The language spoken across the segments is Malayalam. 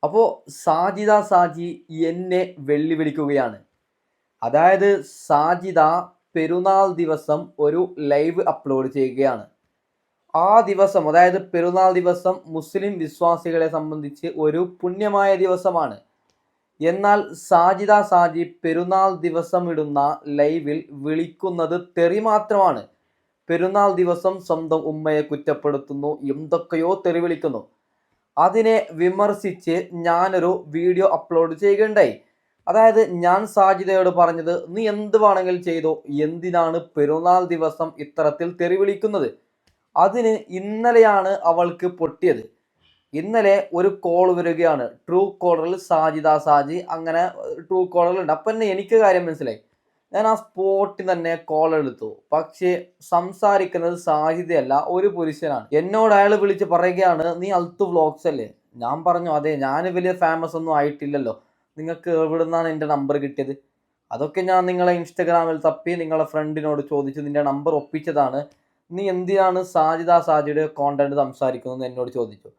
അപ്പോൾ സാജിദ സാജി എന്നെ വെല്ലുവിളിക്കുകയാണ്. അതായത് സാജിദ പെരുന്നാൾ ദിവസം ഒരു ലൈവ് അപ്ലോഡ് ചെയ്യുകയാണ്. ആ ദിവസം, അതായത് പെരുന്നാൾ ദിവസം മുസ്ലിം വിശ്വാസികളെ സംബന്ധിച്ച് ഒരു പുണ്യമായ ദിവസമാണ്. എന്നാൽ സാജിദ സാജി പെരുന്നാൾ ദിവസം ഇടുന്ന ലൈവിൽ വിളിക്കുന്നത് തെറി മാത്രമാണ്. പെരുന്നാൾ ദിവസം സ്വന്തം ഉമ്മയെ കുറ്റപ്പെടുത്തുന്നു, എന്തൊക്കെയോ തെറി വിളിക്കുന്നു. അതിനെ വിമർശിച്ച് ഞാനൊരു വീഡിയോ അപ്ലോഡ് ചെയ്യുകയുണ്ടായി. അതായത് ഞാൻ സാജിദയോട് പറഞ്ഞത്, നീ എന്ത് വേണമെങ്കിലും ചെയ്തോ, എന്തിനാണ് പെരുന്നാൾ ദിവസം ഇത്തരത്തിൽ തെറി വിളിക്കുന്നത്? അതിന് ഇന്നലെയാണ് അവൾക്ക് പൊട്ടിയത്. ഇന്നലെ ഒരു കോൾ വരികയാണ്, ട്രൂ കോളറിൽ സാജിദ സാജി, അങ്ങനെ ട്രൂ കോളറിലുണ്ട്. അപ്പം തന്നെ എനിക്ക് കാര്യം മനസ്സിലായി. ഞാൻ ആ സ്പോട്ടിൽ തന്നെ കോൾ എടുത്തു. പക്ഷേ സംസാരിക്കുന്നത് സാജിദയല്ല, ഒരു പുരുഷനാണ്. എന്നോട് അയാൾ വിളിച്ച് പറയുകയാണ്, നീ അൽത്തു വ്ലോഗ്സ് അല്ലേ? ഞാൻ പറഞ്ഞു, അതെ, ഞാൻ വലിയ ഫേമസ് ഒന്നും ആയിട്ടില്ലല്ലോ, നിങ്ങൾക്ക് എവിടെ നിന്നാണ് എൻ്റെ നമ്പർ കിട്ടിയത്? അതൊക്കെ ഞാൻ നിങ്ങളെ ഇൻസ്റ്റഗ്രാമിൽ തപ്പി നിങ്ങളെ ഫ്രണ്ടിനോട് ചോദിച്ച് നിൻ്റെ നമ്പർ ഒപ്പിച്ചതാണ്. നീ എന്തിനാണ് സാജിദ സാജിയുടെ കോണ്ടന്റ് സംസാരിക്കുന്നത് എന്നോട് ചോദിച്ചു.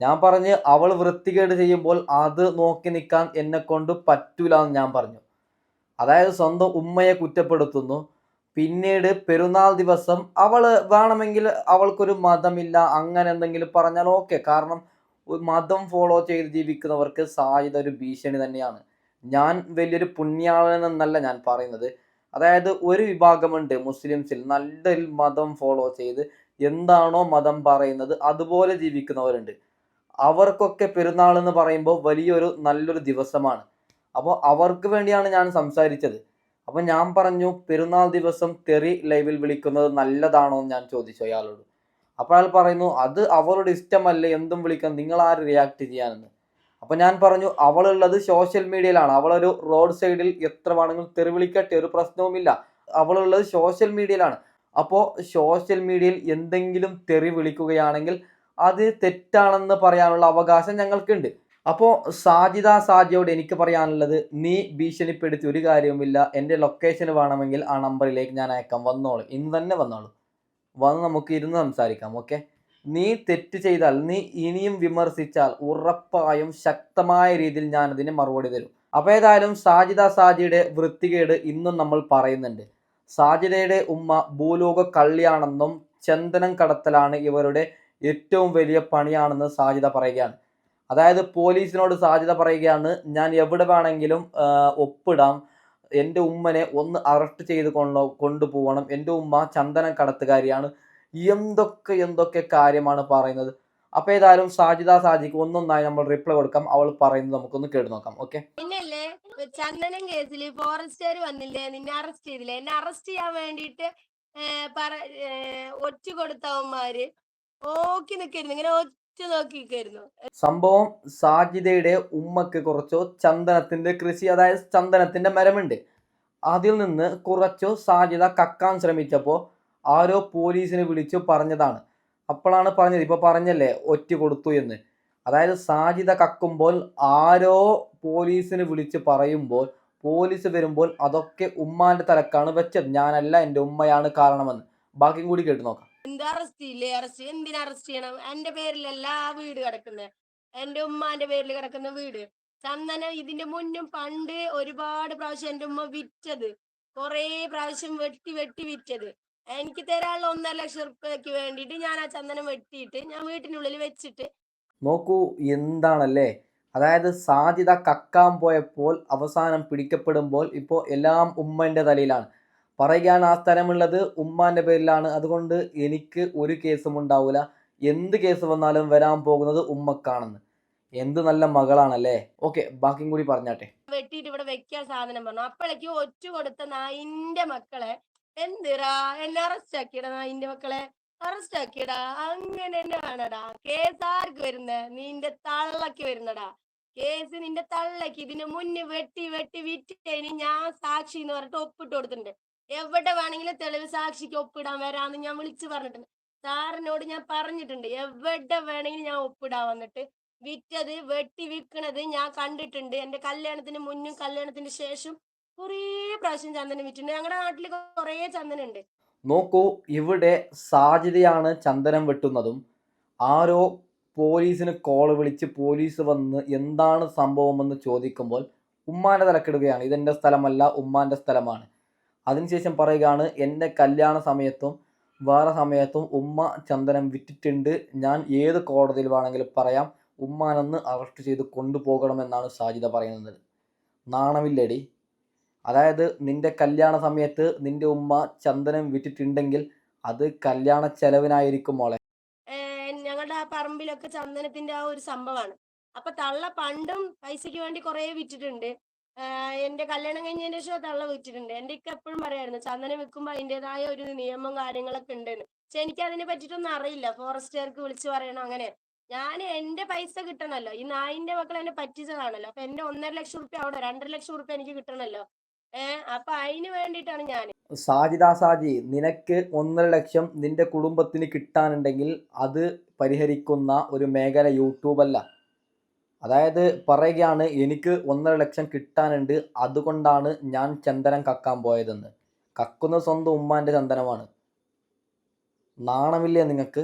ഞാൻ പറഞ്ഞ്, അവൾ വൃത്തികേട് ചെയ്യുമ്പോൾ അത് നോക്കി നിൽക്കാൻ എന്നെ കൊണ്ട് പറ്റൂല എന്ന് ഞാൻ പറഞ്ഞു. അതായത് സ്വന്തം ഉമ്മയെ കുറ്റപ്പെടുത്തുന്നു. പിന്നീട് പെരുന്നാൾ ദിവസം അവൾ വേണമെങ്കിൽ അവൾക്കൊരു മതമില്ല അങ്ങനെ എന്തെങ്കിലും പറഞ്ഞാൽ ഓക്കെ. കാരണം മതം ഫോളോ ചെയ്ത് ജീവിക്കുന്നവർക്ക് സാജിദ ഒരു ഭീഷണി തന്നെയാണ്. ഞാൻ വലിയൊരു പുണ്യാളനെന്നല്ല ഞാൻ പറയുന്നത്. അതായത് ഒരു വിഭാഗമുണ്ട് മുസ്ലിംസിൽ, നല്ല മതം ഫോളോ ചെയ്ത് എന്താണോ മതം പറയുന്നത് അതുപോലെ ജീവിക്കുന്നവരുണ്ട്. അവർക്കൊക്കെ പെരുന്നാൾ എന്ന് പറയുമ്പോൾ വലിയൊരു നല്ലൊരു ദിവസമാണ്. അപ്പോൾ അവർക്ക് വേണ്ടിയാണ് ഞാൻ സംസാരിച്ചത്. അപ്പോൾ ഞാൻ പറഞ്ഞു, പെരുന്നാൾ ദിവസം തെറി ലൈവിൽ വിളിക്കുന്നത് നല്ലതാണോ എന്ന് ഞാൻ ചോദിച്ചു അയാളോട്. അപ്പോൾ അയാൾ പറയുന്നു, അത് അവളുടെ ഇഷ്ടമല്ലേ, എന്തും വിളിക്കാൻ, നിങ്ങൾ ആര് റിയാക്ട് ചെയ്യാനെന്ന്. അപ്പോൾ ഞാൻ പറഞ്ഞു, അവളുള്ളത് സോഷ്യൽ മീഡിയയിലാണ്. അവളൊരു റോഡ് സൈഡിൽ എത്ര വേണമെങ്കിലും തെറി വിളിക്കട്ടെ, ഒരു പ്രശ്നവുമില്ല. അവളുള്ളത് സോഷ്യൽ മീഡിയയിലാണ്. അപ്പോൾ സോഷ്യൽ മീഡിയയിൽ എന്തെങ്കിലും തെറി വിളിക്കുകയാണെങ്കിൽ അത് തെറ്റാണെന്ന് പറയാനുള്ള അവകാശം ഞങ്ങൾക്കുണ്ട്. അപ്പോൾ സാജിദ സാജിയോട് എനിക്ക് പറയാനുള്ളത്, നീ ഭീഷണിപ്പെടുത്തി ഒരു കാര്യവുമില്ല. എൻ്റെ ലൊക്കേഷൻ വേണമെങ്കിൽ ആ നമ്പറിലേക്ക് ഞാൻ അയക്കാം, വന്നോളൂ, ഇന്ന് തന്നെ വന്നോളൂ, വന്ന് നമുക്ക് ഇരുന്ന് സംസാരിക്കാം. ഓക്കെ, നീ തെറ്റ് ചെയ്താൽ, നീ ഇനിയും വിമർശിച്ചാൽ ഉറപ്പായും ശക്തമായ രീതിയിൽ ഞാൻ അതിന് മറുപടി തരും. അപ്പോൾ ഏതായാലും സാജിദ സാജിയുടെ വൃത്തികേട് ഇന്നും നമ്മൾ പറയുന്നുണ്ട്. സാജിദയുടെ ഉമ്മ ഭൂലോക കള്ളിയാണെന്നും ചന്ദനം കടത്തലാണ് ഇവരുടെ ഏറ്റവും വലിയ പണിയാണെന്ന് സാജിദ പറയുകയാണ്. അതായത് പോലീസിനോട് സാജിദ പറയുകയാണ്, ഞാൻ എവിടെ വേണമെങ്കിലും ഒപ്പിടാം, എൻ്റെ ഉമ്മനെ ഒന്ന് അറസ്റ്റ് ചെയ്ത് കൊണ്ടുപോകണം, എൻ്റെ ഉമ്മ ചന്ദനം കടത്തുകാരിയാണ്, എന്തൊക്കെ കാര്യമാണ് പറയുന്നത്. അപ്പൊ ഏതായാലും സാജിദ സാജിക്ക് ഒന്നൊന്നായി നമ്മൾ റിപ്ലൈ കൊടുക്കാം. അവൾ പറയുന്നത് നമുക്കൊന്ന് കേട്ട് നോക്കാം. ഓക്കെ, പിന്നല്ലേ ചന്ദനം കേസിൽ ഫോറസ്റ്റുകാർ വന്നില്ലേ, നിന്നെ അറസ്റ്റ് ചെയ്തില്ലേ? എന്നെ അറസ്റ്റ് ചെയ്യാൻ വേണ്ടിയിട്ട് ഒറ്റ കൊടുത്തവന്മാര് നോക്കി നിൽക്കായിരുന്നു, ഇങ്ങനെ ഒറ്റ നോക്കി നിൽക്കായിരുന്നു. സംഭവം സാജിദയുടെ ഉമ്മക്ക് കുറച്ചോ ചന്ദനത്തിന്റെ കൃഷി, അതായത് ചന്ദനത്തിന്റെ മരമുണ്ട്. അതിൽ നിന്ന് കുറച്ചു സാജിദ കക്കാൻ ശ്രമിച്ചപ്പോൾ ആരോ പോലീസിനെ വിളിച്ചു പറഞ്ഞതാണ്. അപ്പോഴാണ് പറഞ്ഞത്, ഇപ്പൊ പറഞ്ഞല്ലേ ഒറ്റ കൊടുത്തു എന്ന്. അതായത് സാജിദ കക്കുമ്പോൾ ആരോ പോലീസിന് വിളിച്ച് പറയുമ്പോൾ പോലീസ് വരുമ്പോൾ അതൊക്കെ ഉമ്മാന്റെ തലക്കാണ് വെച്ചത്, ഞാനല്ല, എൻ്റെ ഉമ്മയാണ് കാരണമെന്ന്. ബാക്കിയും കൂടി കേട്ട് നോക്കാം. എന്ത് അറസ്റ്റ് ഇല്ലേ? അറസ്റ്റ് എന്തിനാ അറസ്റ്റ് ചെയ്യണം? എന്റെ പേരിലല്ല ആ വീട് കിടക്കുന്നത്, എന്റെ ഉമ്മാന്റെ പേരിൽ കിടക്കുന്ന വീട്. ചന്ദനം ഇതിന്റെ മുന്നും പണ്ട് ഒരുപാട് പ്രാവശ്യം എന്റെ ഉമ്മ വിറ്റത്, കൊറേ പ്രാവശ്യം വെട്ടി വെട്ടി വിറ്റത്. എനിക്ക് തരാനുള്ള 1.5 ലക്ഷം റുപ്യക്ക് വേണ്ടിയിട്ട് ഞാൻ ആ ചന്ദനം വെട്ടിയിട്ട് ഞാൻ വീട്ടിനുള്ളിൽ വെച്ചിട്ട്. നോക്കൂ എന്താണല്ലേ. അതായത് സാജിദ കക്കാൻ പോയപ്പോൾ അവസാനം പിടിക്കപ്പെടുമ്പോൾ ഇപ്പോൾ എല്ലാം ഉമ്മൻ്റെ തലയിലാണ്. പറയുകയാണ്, ആ സ്ഥലമുള്ളത് ഉമ്മാൻ്റെ പേരിലാണ്, അതുകൊണ്ട് എനിക്ക് ഒരു കേസും ഉണ്ടാവില്ല, എന്ത് കേസ് വന്നാലും വരാൻ പോകുന്നത് ഉമ്മക്കാണെന്ന്. എന്ത് നല്ല മകളാണല്ലേ. ഓക്കെ, ബാക്കിയും കൂടി പറഞ്ഞാട്ടെ. വെട്ടിയിട്ട് ഇവിടെ വെക്കാൻ സാധനം പറഞ്ഞു. അപ്പോഴേക്ക് ഒറ്റ കൊടുത്ത നായിന്റെ മക്കളെ എന്തിറാ എന്നെ അറസ്റ്റ് ആക്കിയടാ, നായിന്റെ മക്കളെ അറസ്റ്റ് ആക്കിയടാ. അങ്ങനെ തന്നെ വേണടാ കേസ്. ആർക്ക് വരുന്നേ? നിന്റെ തള്ളക്ക് വരുന്നടാ കേസ്, നിന്റെ തള്ളക്ക്. ഇതിന് മുന്നേ വെട്ടി വെട്ടി വിറ്റേന് ഞാൻ സാക്ഷി എന്ന് പറഞ്ഞിട്ട് ഒപ്പിട്ട് കൊടുത്തിട്ടുണ്ട്. എവിടെ വേണമെങ്കിലും തെളിവ് സാക്ഷിക്ക് ഒപ്പിടാൻ വരാന്ന് ഞാൻ വിളിച്ചു പറഞ്ഞിട്ടുണ്ട്. സാറിനോട് ഞാൻ പറഞ്ഞിട്ടുണ്ട്, എവിടെ വേണമെങ്കിലും ഞാൻ ഒപ്പിടാൻ വന്നിട്ട്. വിറ്റത് വെട്ടി വിൽക്കണത് ഞാൻ കണ്ടിട്ടുണ്ട്. എന്റെ കല്യാണത്തിന് മുന്നും കല്യാണത്തിന് ശേഷം കുറേ പ്രാവശ്യം ചന്ദനം വിറ്റിട്ടുണ്ട്. ഞങ്ങളുടെ നാട്ടിൽ കുറേ ചന്ദനം ഉണ്ട്. നോക്കൂ, ഇവിടെ സാജിദയാണ് ചന്ദനം വെട്ടുന്നതും ആരോ പോലീസിന് കോൾ വിളിച്ച് പോലീസ് വന്ന് എന്താണ് സംഭവമെന്ന് ചോദിക്കുമ്പോൾ ഉമ്മാൻ്റെ തലക്കിടുകയാണ്. ഇതെൻ്റെ സ്ഥലമല്ല, ഉമ്മാൻ്റെ സ്ഥലമാണ്. അതിനുശേഷം പറയുകയാണ്, എൻ്റെ കല്യാണ സമയത്തും വേറെ സമയത്തും ഉമ്മ ചന്ദനം വിറ്റിട്ടുണ്ട്, ഞാൻ ഏത് കോടതിയിൽ വേണമെങ്കിലും പറയാം, ഉമ്മാനൊന്ന് അറസ്റ്റ് ചെയ്ത് കൊണ്ടുപോകണമെന്നാണ് സാജിദ പറയുന്നത്. നാണമില്ലേടി? അതായത് നിൻ്റെ കല്യാണ സമയത്ത് നിൻ്റെ ഉമ്മ ചന്ദനം വിറ്റിട്ടുണ്ടെങ്കിൽ അത് കല്യാണ ചെലവിനായിരിക്കും മോളെ. ഞങ്ങളുടെ ആ പറമ്പിലൊക്കെ ചന്ദനത്തിന്റെ ആ ഒരു സംഭവമാണ്. അപ്പൊ തള്ള പണ്ടും പൈസക്ക് വേണ്ടി കുറെ വിറ്റിട്ടുണ്ട്. എന്റെ കല്യാണം കഴിഞ്ഞതിന് ശേഷം തള്ള വിറ്റിട്ടുണ്ട്. എന്റെ ഇക്ക എപ്പോഴും പറയായിരുന്നു ചന്ദനം വിൽക്കുമ്പോ അതിൻ്റെതായ ഒരു നിയമം കാര്യങ്ങളൊക്കെ ഉണ്ടെന്ന്. പക്ഷെ എനിക്ക് അതിനെ പറ്റിയിട്ടൊന്നും അറിയില്ല. ഫോറസ്റ്റുകാർക്ക് വിളിച്ചു പറയണം അങ്ങനെ. ഞാൻ എന്റെ പൈസ കിട്ടണല്ലോ. ഈ നായിന്റെ മക്കൾ എന്നെ പറ്റിച്ചതാണല്ലോ. അപ്പൊ എന്റെ 1.5 ലക്ഷം റുപ്യ അവിടെ 2.5 ലക്ഷം റുപ്യ എനിക്ക് കിട്ടണല്ലോ. അപ്പൊ അതിന് വേണ്ടിയിട്ടാണ് ഞാൻ. സാജി, നിനക്ക് 1.5 ലക്ഷം നിന്റെ കുടുംബത്തിന് കിട്ടാനുണ്ടെങ്കിൽ അത് പരിഹരിക്കുന്ന ഒരു മേഖല യൂട്യൂബ് അല്ല. അതായത് പറയുകയാണ്, എനിക്ക് 1.5 ലക്ഷം കിട്ടാനുണ്ട്, അതുകൊണ്ടാണ് ഞാൻ ചന്ദനം കക്കാൻ പോയതെന്ന്. കക്കുന്നത് സ്വന്തം ഉമ്മാൻ്റെ ചന്ദനമാണ്. നാണമില്ലേ നിങ്ങൾക്ക്?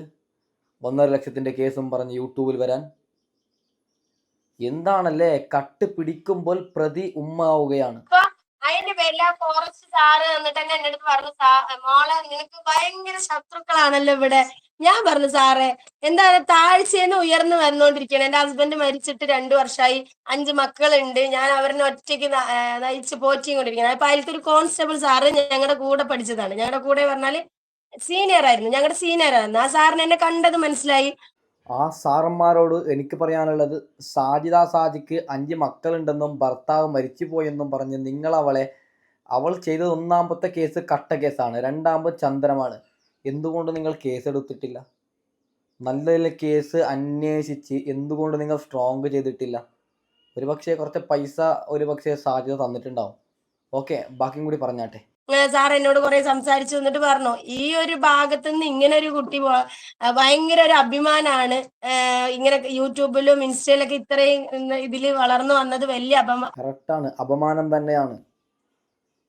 1.5 ലക്ഷത്തിൻ്റെ കേസും പറഞ്ഞ് യൂട്യൂബിൽ വരാൻ. എന്താണല്ലേ, കട്ട് പിടിക്കുമ്പോൾ പ്രതി ഉമ്മ ആവുകയാണ്. അതിന്റെ പേരിൽ ആ ഫോറസ്റ്റ് സാറ് എന്നിട്ട് തന്നെ എന്റെ അടുത്ത് പറഞ്ഞു, മോളെ നിനക്ക് ഭയങ്കര ശത്രുക്കളാണല്ലോ ഇവിടെ. ഞാൻ പറഞ്ഞു, സാറേ എന്താണ് താഴ്ചയെന്ന് ഉയർന്നു വന്നുകൊണ്ടിരിക്കുകയാണ്. എന്റെ ഹസ്ബൻഡ് മരിച്ചിട്ട് 2 വർഷമായി, 5 മക്കളുണ്ട്. ഞാൻ അവരെ ഒറ്റയ്ക്ക് നയിച്ച് പോറ്റിയും കൊണ്ടിരിക്കുന്നത്. അപ്പൊ അതിലത്തെ ഒരു കോൺസ്റ്റബിൾ സാറ് ഞങ്ങളുടെ കൂടെ പഠിച്ചതാണ്. ഞങ്ങളുടെ കൂടെ പറഞ്ഞാല് സീനിയർ ആയിരുന്നു, ഞങ്ങളുടെ സീനിയർ ആയിരുന്നു. ആ സാറിന് എന്നെ കണ്ടത് മനസ്സിലായി. ആ സാറന്മാരോട് എനിക്ക് പറയാനുള്ളത്, സാജിക്ക് 5 മക്കളുണ്ടെന്നും ഭർത്താവ് മരിച്ചുപോയെന്നും പറഞ്ഞ് അവൾ ചെയ്തത് 1ാമത്തെ കേസ് കട്ട കേസാണ്, 2ാമത് ചന്ദനമാണ്. എന്തുകൊണ്ട് നിങ്ങൾ കേസെടുത്തിട്ടില്ല? നല്ല കേസ് അന്വേഷിച്ച് എന്തുകൊണ്ട് നിങ്ങൾ സ്ട്രോങ് ചെയ്തിട്ടില്ല? ഒരുപക്ഷെ കുറച്ച് പൈസ സാജിദ തന്നിട്ടുണ്ടാവും. ഓക്കെ, ബാക്കിയും കൂടി പറഞ്ഞാട്ടെ. സാർ എന്നോട് കുറെ സംസാരിച്ചു എന്നിട്ട് പറഞ്ഞു, ഈ ഒരു ഭാഗത്ത് നിന്ന് ഇങ്ങനെ ഒരു കുട്ടി ഭയങ്കര ഒരു അഭിമാനാണ്. ഇങ്ങനെ യൂട്യൂബിലും ഇൻസ്റ്റയിലൊക്കെ ഇത്രയും ഇതില് വളർന്നു വന്നത് വലിയ കറക്റ്റാണ്, അപമാനം തന്നെയാണ്.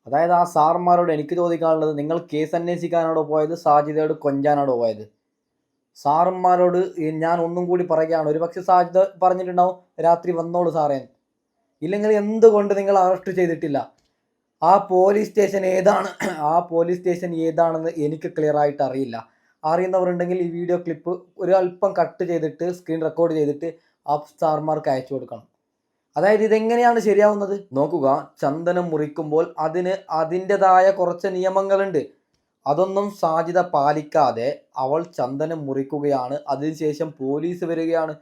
അതായത് ആ സാറന്മാരോട് എനിക്ക് ചോദിക്കാനുള്ളത്, നിങ്ങൾ കേസ് അന്വേഷിക്കാനാണോ പോയത്, സാജിദയോട് കൊഞ്ചാനാണോ പോയത്? സാറന്മാരോട് ഞാൻ ഒന്നും കൂടി പറയുകയാണ്, ഒരുപക്ഷെ സാജിദ പറഞ്ഞിട്ടുണ്ടാവും രാത്രി വന്നോളൂ സാറേ. ഇല്ലെങ്കിൽ എന്തുകൊണ്ട് നിങ്ങൾ അറസ്റ്റ് ചെയ്തിട്ടില്ല? ആ പോലീസ് സ്റ്റേഷൻ ഏതാണെന്ന് എനിക്ക് ക്ലിയർ ആയിട്ട് അറിയില്ല. അറിയുന്നവരുണ്ടെങ്കിൽ ഈ വീഡിയോ ക്ലിപ്പ് ഒരു അല്പം കട്ട് ചെയ്തിട്ട് സ്ക്രീൻ റെക്കോർഡ് ചെയ്തിട്ട് ആ സാർമാർക്ക് അയച്ചു കൊടുക്കണം. അതായത് ഇതെങ്ങനെയാണ് ശരിയാവുന്നത്? നോക്കുക, ചന്ദനം മുറിക്കുമ്പോൾ അതിൻ്റെതായ കുറച്ച് നിയമങ്ങളുണ്ട്. അതൊന്നും സാജിദ പാലിക്കാതെ അവൾ ചന്ദനം മുറിക്കുകയാണ്. അതിനുശേഷം പോലീസ് വരികയാണ്.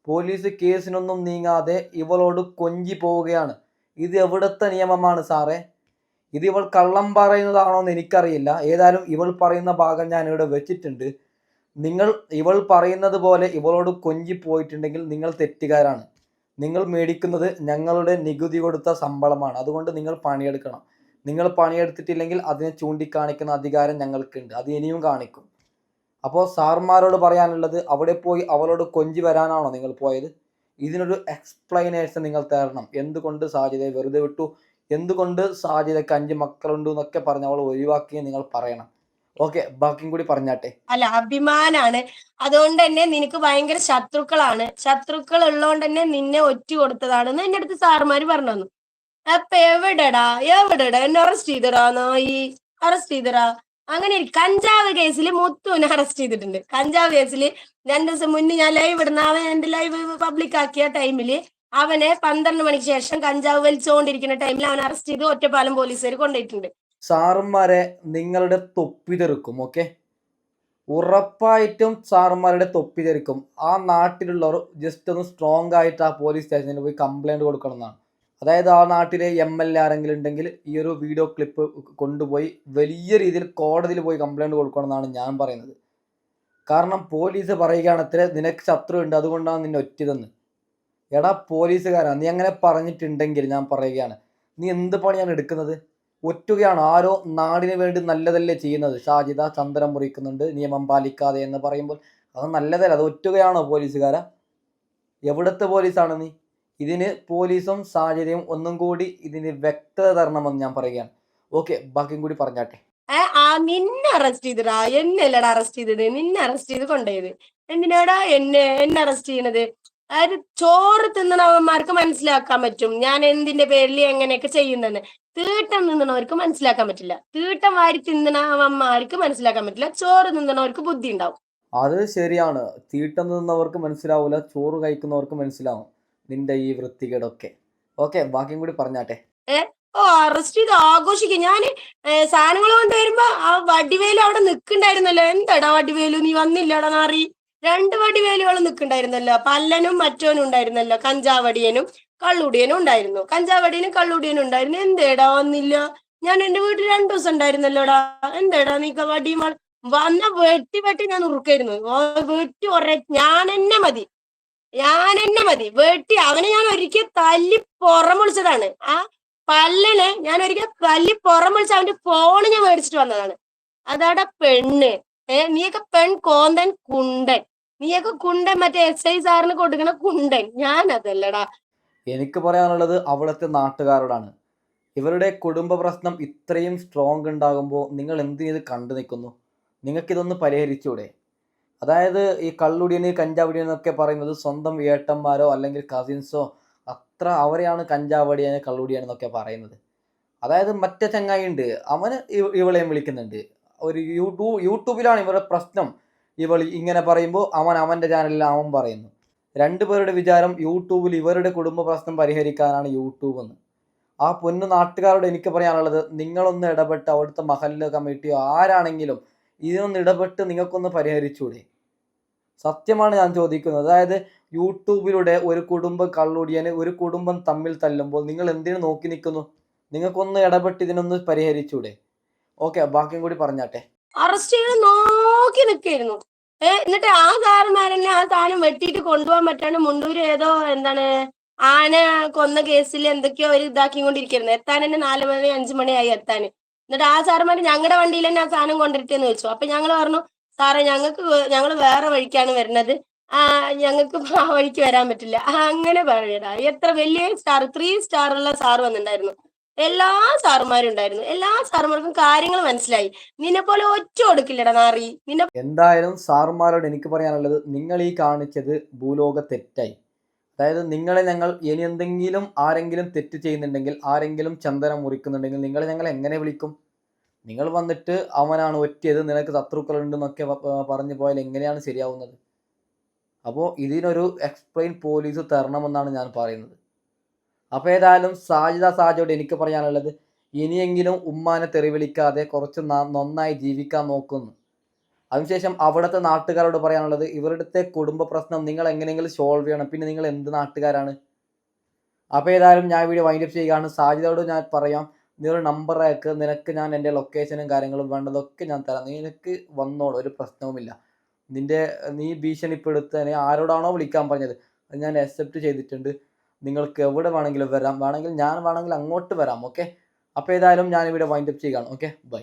പോലീസ് കേസിനൊന്നും നീങ്ങാതെ ഇവളോട് കൊഞ്ചി പോവുകയാണ്. ഇത് എവിടുത്തെ നിയമമാണ് സാറേ? ഇത് ഇവൾ കള്ളം പറയുന്നതാണോ എന്ന് എനിക്കറിയില്ല. ഏതായാലും ഇവൾ പറയുന്ന ഭാഗം ഞാൻ ഇവിടെ വെച്ചിട്ടുണ്ട്. നിങ്ങൾ ഇവൾ പറയുന്നത് പോലെ ഇവളോട് കൊഞ്ചി പോയിട്ടുണ്ടെങ്കിൽ നിങ്ങൾ തെറ്റുകാരാണ്. നിങ്ങൾ മേടിക്കുന്നത് ഞങ്ങളുടെ നികുതി കൊടുത്ത ശമ്പളമാണ്. അതുകൊണ്ട് നിങ്ങൾ പണിയെടുക്കണം. നിങ്ങൾ പണിയെടുത്തിട്ടില്ലെങ്കിൽ അതിനെ ചൂണ്ടിക്കാണിക്കുന്ന അധികാരം ഞങ്ങൾക്കുണ്ട്. അത് ഇനിയും കാണിക്കും. അപ്പോൾ സാർമാരോട് പറയാനുള്ളത്, അവിടെ പോയി അവളോട് കൊഞ്ചി വരാനാണോ നിങ്ങൾ പോയത്? ഇതിനൊരു എക്സ്പ്ലനേഷൻ നിങ്ങൾ തരണം. എന്തുകൊണ്ട് സാജിദയെ വെറുതെ വിട്ടു? എന്തുകൊണ്ട് സാജിദയ്ക്ക് 5 മക്കളുണ്ട് എന്നൊക്കെ പറഞ്ഞ് അവൾ ഒഴിവാക്കി നിങ്ങൾ പറയണം. ഓക്കെ, ബാക്കിയും കൂടി പറഞ്ഞാട്ടെ. അല്ല, അഭിമാനാണ്. അതുകൊണ്ട് തന്നെ നിനക്ക് ഭയങ്കര ശത്രുക്കളാണ്. ശത്രുക്കൾ ഉള്ളതുകൊണ്ട് തന്നെ നിന്നെ ഒറ്റ കൊടുത്തതാണെന്ന് എന്റെ അടുത്ത് സാറുമാര് പറഞ്ഞു തന്നു. അപ്പൊ എവിടെടാ എന്നെ അറസ്റ്റ് ചെയ്തടാ, അറസ്റ്റ് ചെയ്തടാ. അങ്ങനെ കഞ്ചാവ് കേസിൽ മുത്തുവിനെ അറസ്റ്റ് ചെയ്തിട്ടുണ്ട്. കഞ്ചാവ് കേസിൽ 2 ദിവസം മുന്നേ ഞാൻ ലൈവ് ഇടുന്ന, അവൻ എന്റെ ലൈവ് പബ്ലിക് ആക്കിയ ടൈമില് അവനെ 12 മണിക്ക് ശേഷം കഞ്ചാവ് വലിച്ചുകൊണ്ടിരിക്കുന്ന ടൈമിൽ അവൻ അറസ്റ്റ് ചെയ്ത് ഒറ്റപ്പാലം പോലീസുകാർ കൊണ്ടുപോയിട്ടുണ്ട്. സാറുമാരെ നിങ്ങളുടെ തൊപ്പി തെറിക്കും. ഓക്കെ, ഉറപ്പായിട്ടും സാറുമാരുടെ തൊപ്പി തെറിക്കും. ആ നാട്ടിലുള്ളവർ ജസ്റ്റ് ഒന്ന് സ്ട്രോങ് ആയിട്ട് ആ പോലീസ് സ്റ്റേഷനിൽ പോയി കംപ്ലൈൻറ്റ് കൊടുക്കണം എന്നാണ്. അതായത് ആ നാട്ടിലെ MLA ആരെങ്കിലും ഉണ്ടെങ്കിൽ ഈ ഒരു വീഡിയോ ക്ലിപ്പ് കൊണ്ടുപോയി വലിയ രീതിയിൽ കോടതിയിൽ പോയി കംപ്ലൈൻറ്റ് കൊടുക്കണം എന്നാണ് ഞാൻ പറയുന്നത്. കാരണം പോലീസ് പറയുകയാണ്, അത്ര നിനക്ക് ശത്രു ഉണ്ട്, അതുകൊണ്ടാണ് നിന്നെ ഒറ്റതെന്ന്. എടാ പോലീസുകാരാ, നീ അങ്ങനെ പറഞ്ഞിട്ടുണ്ടെങ്കിൽ ഞാൻ പറയുകയാണ്, നീ എന്ത് പണിയാണ് എടുക്കുന്നത്? ഒറ്റുകയാണ്. ആരോ നാടിന് വേണ്ടി നല്ലതല്ലേ ചെയ്യുന്നത്. സാജിദ ചന്ദനം മുറിക്കുന്നുണ്ട് നിയമം പാലിക്കാതെ എന്ന് പറയുമ്പോൾ അത് നല്ലതല്ല. അത് ഒറ്റുകയാണോ പോലീസുകാരാ? എവിടുത്തെ പോലീസാണ് നീ? ഇതിന് പോലീസും സാജിദയും ഒന്നും കൂടി ഇതിന് വ്യക്തത തരണമെന്ന് ഞാൻ പറയുകയാണ്. ഓക്കെ, ബാക്കിയും കൂടി പറഞ്ഞാട്ടെ. നിന്നെ അറസ്റ്റ് ചെയ്തടാ, എന്നെ അല്ലടാ അറസ്റ്റ് ചെയ്തത്, നിന്നെ അറസ്റ്റ് ചെയ്ത് കൊണ്ടുപോയത്. എന്തിനാടാ എന്നെ അറസ്റ്റ് ചെയ്യണത്? അതായത് ചോറ് തിന്നണവന്മാർക്ക് മനസ്സിലാക്കാൻ പറ്റും ഞാൻ എന്തിന്റെ പേരിൽ എങ്ങനെയൊക്കെ ചെയ്യുന്നെന്ന്. തീട്ടം തിന്നണവർക്ക് മനസ്സിലാക്കാൻ പറ്റില്ല. തീട്ടം വാരി തിന്നണവന്മാർക്ക് മനസ്സിലാക്കാൻ പറ്റില്ല. ചോറ് തിന്നണവർക്ക് ബുദ്ധി ഉണ്ടാവും. അത് ശരിയാണ്. തീട്ടം നിന്നവർക്ക് മനസ്സിലാവൂല, ചോറ് കഴിക്കുന്നവർക്ക് മനസ്സിലാവും നിന്റെ ഈ വൃത്തികേടൊക്കെ. ഓക്കെ, ബാക്കിയും കൂടി പറഞ്ഞാട്ടെ. അറസ്റ്റ് ചെയ്ത് ആഘോഷിക്കും. ഞാന് സാധനങ്ങൾ കൊണ്ടുവരുമ്പോ ആ വടിവേലു അവിടെ നിക്കണ്ടായിരുന്നല്ലോ. എന്താടാ വടിവേലു നീ വന്നില്ലടാ നാറി? 2 വടിവേലുകൾ നിക്കണ്ടായിരുന്നല്ലോ. പല്ലനും മറ്റോനും ഉണ്ടായിരുന്നല്ലോ. കഞ്ചാവടിയനും കള്ളുടിയനും ഉണ്ടായിരുന്നു. കഞ്ചാവടിയനും കള്ളുടിയനും ഉണ്ടായിരുന്നു. എന്തേടാ വന്നില്ല? ഞാൻ എന്റെ വീട്ടിൽ 2 ദിവസം ഉണ്ടായിരുന്നല്ലോടാ. എന്തേടാ നീ വടി വന്ന വെട്ടി ഞാൻ ഉറുക്കായിരുന്നു. വെട്ടി ഞാൻ എന്നെ മതി വെട്ടി അവനെ ഞാൻ ഒരിക്കൽ തല്ലി പുറമൊളിച്ചതാണ്. പല്ലനെ ഞാൻ ഒരിക്കൽ തല്ലി പുറമൊളിച്ച് അവന്റെ ഫോണ് ഞാൻ മേടിച്ചിട്ട് വന്നതാണ്. അതാടാ പെണ്ണ്. നീയൊക്കെ കോന്തൻ കുണ്ടൻ. നീയൊക്കെ കുണ്ടൻ, മറ്റേ SI സാറിന് കൊടുക്കണ കുണ്ടൻ. ഞാൻ അതല്ലടാ. എനിക്ക് പറയാനുള്ളത് അവിടുത്തെ നാട്ടുകാരോടാണ്. ഇവരുടെ കുടുംബ പ്രശ്നം ഇത്രയും സ്ട്രോങ് ഉണ്ടാകുമ്പോൾ നിങ്ങൾ എന്തിനത് കണ്ടു നിൽക്കുന്നു? നിങ്ങൾക്കിതൊന്ന് പരിഹരിച്ചൂടെ? അതായത് ഈ കള്ളുടിയന് കഞ്ചാവടിയൻ എന്നൊക്കെ പറയുന്നത് സ്വന്തം ഏട്ടന്മാരോ അല്ലെങ്കിൽ കസിൻസോ അത്ര അവരെയാണ് കഞ്ചാവടിയന് കള്ളുടിയൻ എന്നൊക്കെ പറയുന്നത്. അതായത് മറ്റേ ചങ്ങായി ഉണ്ട്, അവന് ഇവളെയും വിളിക്കുന്നുണ്ട്. ഒരു യൂട്യൂബിലാണ് ഇവരുടെ പ്രശ്നം. ഇവൾ ഇങ്ങനെ പറയുമ്പോൾ അവൻ്റെ ചാനലിൽ അവൻ പറയുന്നു. രണ്ടുപേരുടെ വിചാരം യൂട്യൂബിൽ ഇവരുടെ കുടുംബ പ്രശ്നം പരിഹരിക്കാനാണ് യൂട്യൂബ് എന്ന്. ആ പൊന്നു നാട്ടുകാരോട് എനിക്ക് പറയാനുള്ളത്, നിങ്ങളൊന്ന് ഇടപെട്ട് അവിടുത്തെ മഹല്ല് കമ്മിറ്റിയോ ആരാണെങ്കിലും ഇതിനൊന്ന് ഇടപെട്ട് നിങ്ങൾക്കൊന്ന് പരിഹരിച്ചൂടെ? സത്യമാണ് ഞാൻ ചോദിക്കുന്നത്. അതായത് യൂട്യൂബിലൂടെ ഒരു കുടുംബം കള്ളുടിയന് ഒരു കുടുംബം തമ്മിൽ തല്ലുമ്പോൾ നിങ്ങൾ എന്തിനു നോക്കി നിൽക്കുന്നു? നിങ്ങൾക്കൊന്ന് ഇടപെട്ട് ഇതിനൊന്ന് പരിഹരിച്ചൂടെ? ഓക്കെ, ബാക്കിയും കൂടി പറഞ്ഞാട്ടെ. അറസ്റ്റ് ചെയ്ത് നോക്കി നിൽക്കായിരുന്നു. എന്നിട്ട് ആ സാറന്മാരെന്നെ ആ സാധനം വെട്ടിയിട്ട് കൊണ്ടുപോകാൻ പറ്റാണ്ട് മുണ്ടൂര് ഏതോ എന്താണ് ആന കൊന്ന കേസിൽ എന്തൊക്കെയോ ഒരു ഇതാക്കിക്കൊണ്ടിരിക്കുന്നു. എത്താൻ തന്നെ 4 മണി 5 മണിയായി എത്താൻ. എന്നിട്ട് ആ സാറന്മാര് ഞങ്ങളുടെ വണ്ടിയിൽ തന്നെ ആ സാധനം കൊണ്ടിരിട്ടെന്ന് ചോദിച്ചു. അപ്പൊ ഞങ്ങൾ പറഞ്ഞു, സാറേ ഞങ്ങൾ വേറെ വഴിക്കാണ് വരുന്നത്, ഞങ്ങൾക്ക് ആ വഴിക്ക് വരാൻ പറ്റില്ല. അങ്ങനെ പറയടാ. എത്ര വലിയ സ്റ്റാർ 3 സ്റ്റാർ ഉള്ള സാർ വന്നിട്ടുണ്ടായിരുന്നു. എല്ലാ സാറുമാരും ഉണ്ടായിരുന്നു. എല്ലാ സാറുമാർക്കും കാര്യങ്ങൾ മനസ്സിലായി. നിന്നെ പോലെ ഒറ്റ കൊടുക്കില്ലടാ നാറി. എന്തായാലും സാറുമാരോട് എനിക്ക് പറയാനുള്ളത്, നിങ്ങൾ ഈ കാണിച്ചത് ഭൂലോക തെറ്റായി. അതായത് നിങ്ങളെ ഞങ്ങൾ ഇനി എന്തെങ്കിലും ആരെങ്കിലും തെറ്റ് ചെയ്യുന്നുണ്ടെങ്കിൽ, ആരെങ്കിലും ചന്ദനം മുറിക്കുന്നുണ്ടെങ്കിൽ നിങ്ങളെ ഞങ്ങൾ എങ്ങനെ വിളിക്കും? നിങ്ങൾ വന്നിട്ട് അവനാണ് ഒറ്റിയത്, നിനക്ക് ശത്രുക്കളുണ്ടെന്നൊക്കെ പറഞ്ഞു പോയാൽ എങ്ങനെയാണ് ശരിയാവുന്നത്? അപ്പോൾ ഇതിനൊരു എക്സ്പ്ലെയിൻ പോലീസ് തരണമെന്നാണ് ഞാൻ പറയുന്നത്. അപ്പോൾ ഏതായാലും സാജിയോട് എനിക്ക് പറയാനുള്ളത്, ഇനിയെങ്കിലും ഉമ്മാനെ തെറി വിളിക്കാതെ കുറച്ച് നന്നായി ജീവിക്കാൻ നോക്കുന്നു. അതിനുശേഷം അവിടുത്തെ നാട്ടുകാരോട് പറയാനുള്ളത്, ഇവരുടെ കുടുംബ പ്രശ്നം നിങ്ങൾ എങ്ങനെയെങ്കിലും സോൾവ് ചെയ്യണം. പിന്നെ നിങ്ങൾ എന്ത് നാട്ടുകാരാണ്? അപ്പോൾ ഏതായാലും ഞാൻ വീഡിയോ വൈൻഡപ്പ് ചെയ്യുകയാണ്. സാജിദോട് ഞാൻ പറയാം, നീ ഒരു നമ്പർ അയക്ക്, നിനക്ക് ഞാൻ എൻ്റെ ലൊക്കേഷനും കാര്യങ്ങളും വേണ്ടതൊക്കെ ഞാൻ തരാം. നിനക്ക് വന്നോളൂ, ഒരു പ്രശ്നവുമില്ല. നീ ഭീഷണിപ്പെടുത്തനെ ആരോടാണോ വിളിക്കാൻ പറഞ്ഞത് അത് ഞാൻ അക്സെപ്റ്റ് ചെയ്തിട്ടുണ്ട്. നിങ്ങൾക്ക് എവിടെ വേണമെങ്കിലും വരാം, വേണമെങ്കിൽ അങ്ങോട്ട് വരാം. ഓക്കെ, അപ്പോൾ ഏതായാലും ഞാൻ ഇവിടെ വൈൻഡപ്പ് ചെയ്യുകയാണ്. Okay, by.